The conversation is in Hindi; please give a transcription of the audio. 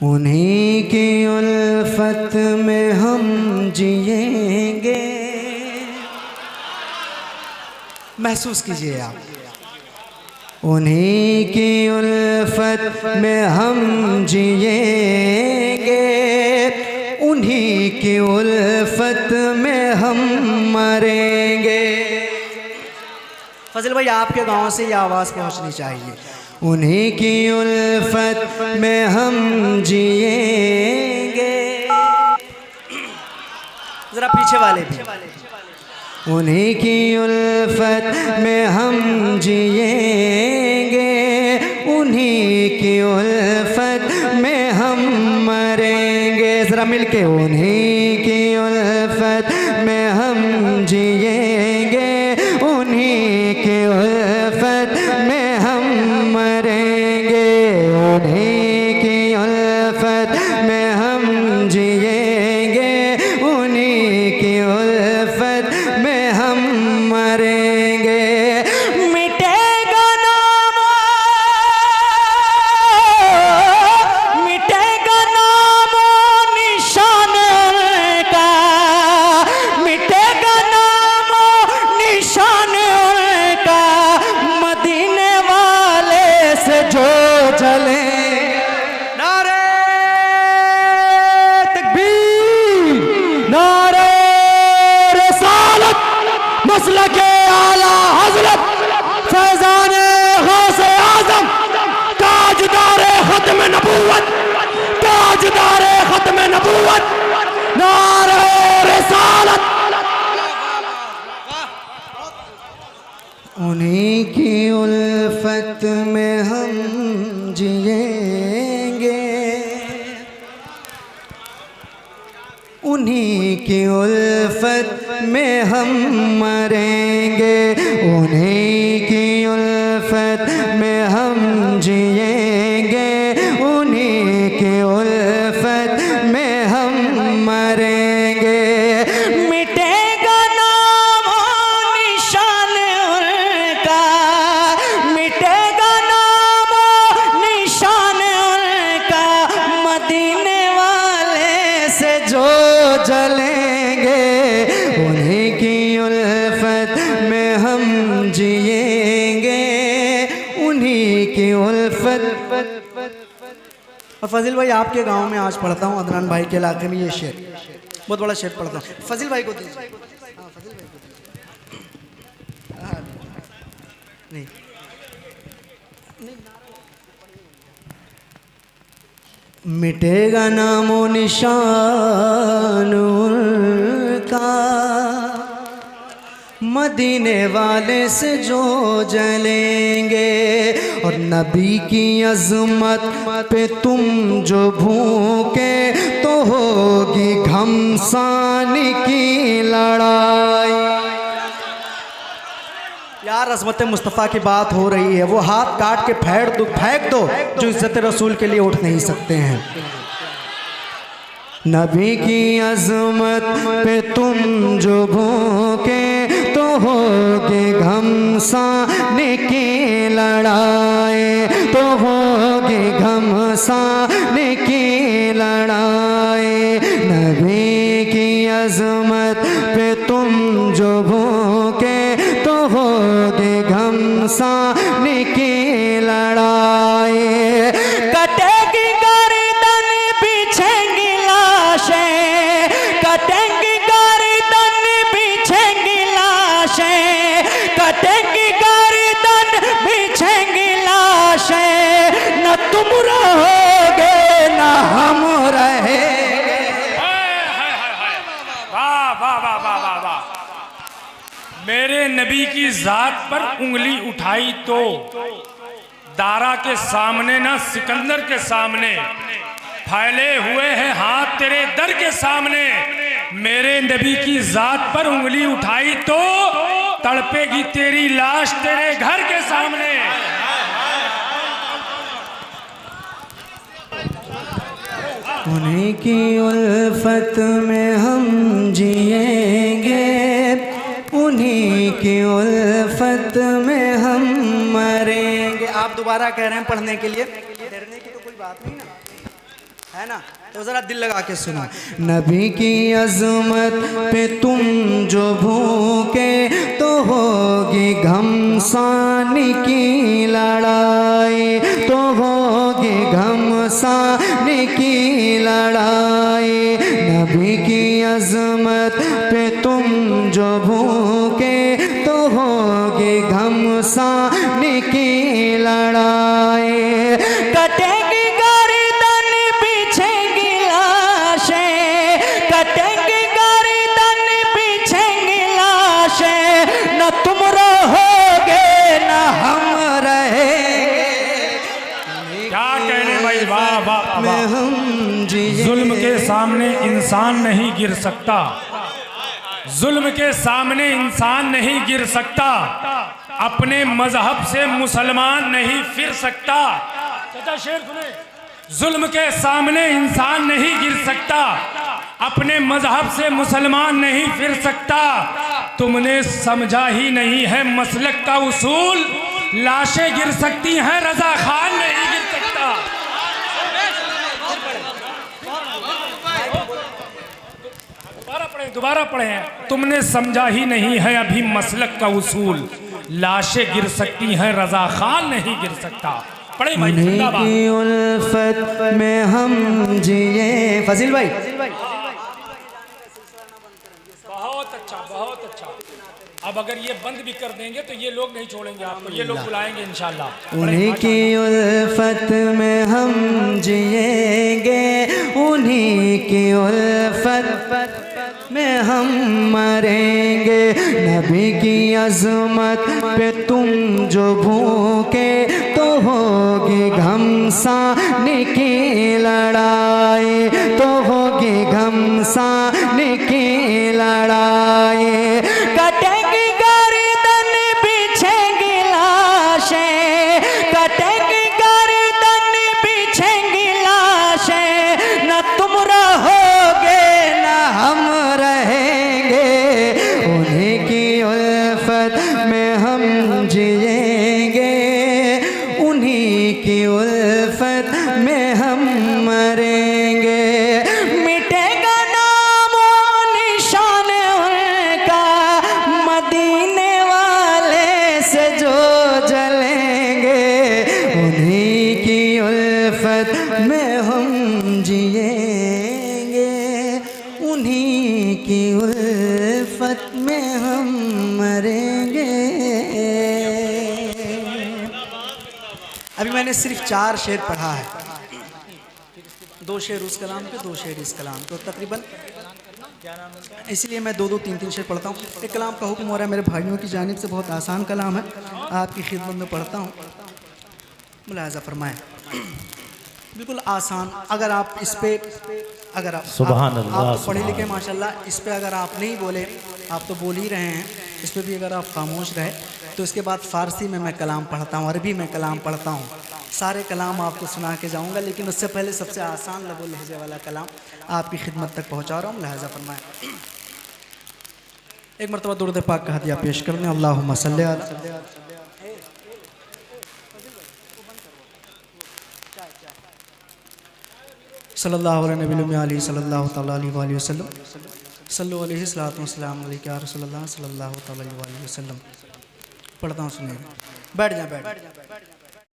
उन्हीं की उल्फत में हम जिएंगे। महसूस कीजिए आप, उन्हीं की उल्फत में हम जिएंगे, उन्हीं की उल्फत में हम मरेंगे। फजल भाई आपके गांव से ये आवाज़ पहुंचनी चाहिए। उन्हीं की उल्फत में हम जिएंगे। जरा पीछे वाले भी। उन्हीं की उल्फत में हम जिएंगे, उन्हीं की उल्फत में हम मरेंगे। जरा मिलके, उन्हीं की उल्फत में हम जिएंगे, उन्हीं की उल्फत में हम मरेंगे, उन्हीं की उल्फत में हम जिएंगे, उन्हीं की उल्फत में हम मरेंगे। मिटेगा नाम, मिटेगा नाम निशान का, मिटेगा नाम निशान का, मदीने वाले से जो जले। नारे तकबीर, नारे मसलके आला हजरत फैजाने गौसे आजम, ताजदारे खत्म नबूवत, ताजदारे खत्म नबूवत, नारे रिसालत। उन्हीं की उल्फत में हम जिएंगे, उन्हीं की उल्फत में हम मरेंगे, उन्हीं की उल्फत में हम जिएंगे, उन्हीं की उल्फत में हम मरेंगे। मिटेगा नाम निशान उनका, मिटेगा नाम निशान उनका, मदीने वाले से जो जलेंगे, उन्हीं की उल्फत में हम जिएंगे, उन्हीं की उल्फत। और फजील भाई आपके गांव में आज पढ़ता हूँ, अदनान भाई के इलाके में ये शेर, बहुत बड़ा शेर पढ़ता हूँ। फजील भाई को दीजिए। नहीं मिटेगा नामो निशान उनका, मदीने वाले से जो जलेंगे, और नबी की अज़मत पे तुम जो भूखे तो होगी घमसान की लड़ाई। यार अज़मत मुस्तफ़ा की बात हो रही है, वो हाथ काट के फेंक दो जो इज़्ज़त रसूल के लिए उठ नहीं सकते हैं। नबी की अज़मत पे तुम जो भूखे तो होगे घमसान की लड़ाई, तो होगे घमसान की लड़ाई। नबी की अज़मत पे तुम जो भूखे तो होगे घमसान की लड़ाई। कटेगी गर्दन बिछेंगी लाशें, कटेंगी गर्दन बिछेंगी लाशें, कटेंगी गर्दन बिछेंगी लाशें, न तुम रहोगे न हम रहेंगे। वाह वाह वाह वाह वाह वाह। मेरे नबी की जात पर उंगली उठाई तो दारा के सामने ना सिकंदर के सामने, फैले हुए हैं हाथ तेरे दर के सामने। मेरे नबी की जात पर उंगली उठाई तो तड़पेगी तेरी लाश तेरे घर के सामने। उन्हीं की उल्फत में हम जिएंगे, उन्हीं की उल्फत में हम मरेंगे। आप दोबारा कह रहे हैं पढ़ने के लिए, डरने की तो कोई बात नहीं ना है ना। तो जरा दिल लगा के सुनो। नबी की अजमत पे तुम जो भूखे तो होगी घमसान की लड़ाई, तो होगी घमसान की लड़ाई। नबी की अजमत पे तुम जो भूखे तो होगी घमसान की लड़ाई। कटेगी गर्दन पीछेगी लाशें, कटेगी गर्दन पीछेगी लाशें, न तुम रहोगे न हम रहेंगे। क्या कहने भाई, वाह वाह में वाह। हम जिए। जुल्म के सामने इंसान नहीं गिर सकता, जुल्म के सामने इंसान नहीं गिर सकता, अपने मजहब से मुसलमान नहीं फिर सकता। चाचा शेर सुने। जुल्म के सामने इंसान नहीं गिर सकता, अपने मजहब से मुसलमान नहीं फिर सकता। तुमने समझा ही नहीं है मसलक का उसूल, लाशें गिर सकती हैं, रजा खान नहीं गिर सकता। दोबारा पढ़े। तुमने समझा ही नहीं है अभी मसलक का उसूल, लाशें गिर सकती हैं, रजा खान नहीं गिर सकता। पढ़े भाई, जिंदाबाद। की उल्फत में हम जिए। फजील भाई बहुत अच्छा, बहुत अच्छा। अब अगर ये बंद भी कर देंगे तो ये लोग नहीं छोड़ेंगे आपको, ये लोग बुलाएंगे इंशाल्लाह। उन्हीं की उल्फत में हम जिएंगे, उन्हीं की उल्फत में हम मरेंगे। नबी की अजमत पे तुम जो भूखे तो होगी घमसान की लड़ाई, तो होगी घमसान की लड़ाई। कटेगी गर्दन पीछेगी लाशें, कटेगी गर्दन पीछेगी लाशें, न तुम रहोगे न हम रहेंगे। उन्हीं की उल्फत में हम जिएंगे, उन्हीं की उल्फत में हम मरेंगे। मिटेगा नाम और निशान उनका, मदीने वाले से जो जलेंगे। उन्हीं की उल्फत में हम जिएंगे, उन्हीं की उल्फत में हम मरेंगे। अभी मैंने सिर्फ 4 शेर पढ़ा है, 2 शेर उस कलाम के, 2 शेर इस कलाम के, तो तकरीबन इसलिए मैं 2-2, 3-3 शेर पढ़ता हूँ। एक कलाम का हुक्म हो रहा है मेरे भाइयों की जानिब से, बहुत आसान कलाम है, आपकी खिदमत में पढ़ता हूँ, मुलाहजा फरमाएं। बिल्कुल आसान। अगर आप इस पे, अगर आप तो पढ़े लिखे माशाल्लाह, इस पे अगर आप नहीं बोले, आप तो बोल ही रहे हैं, इस पे भी अगर आप खामोश रहे तो इसके बाद फ़ारसी में मैं कलाम पढ़ता हूँ, अरबी में कलाम पढ़ता हूँ, सारे कलाम आपको सुना के जाऊँगा। लेकिन उससे पहले सबसे आसान लबो लहजे वाला कलाम आपकी खिदमत तक पहुँचा रहा हूँ, लिहाजा फरमाएं। एक मरतबा दुरूद पाक का हदिया पेश कर दें। अल्लाहुम्मा सल्ली अला सल्लल्लाहु अलैहि वसल्लम, सल्लु अलैहि सल्लतु वस्सलाम अलैका या रसूलल्लाह सल्लल्लाहु अलैहि वसल्लम। पढ़ता हूँ, सुनिए। बैठ जाए, बैठ।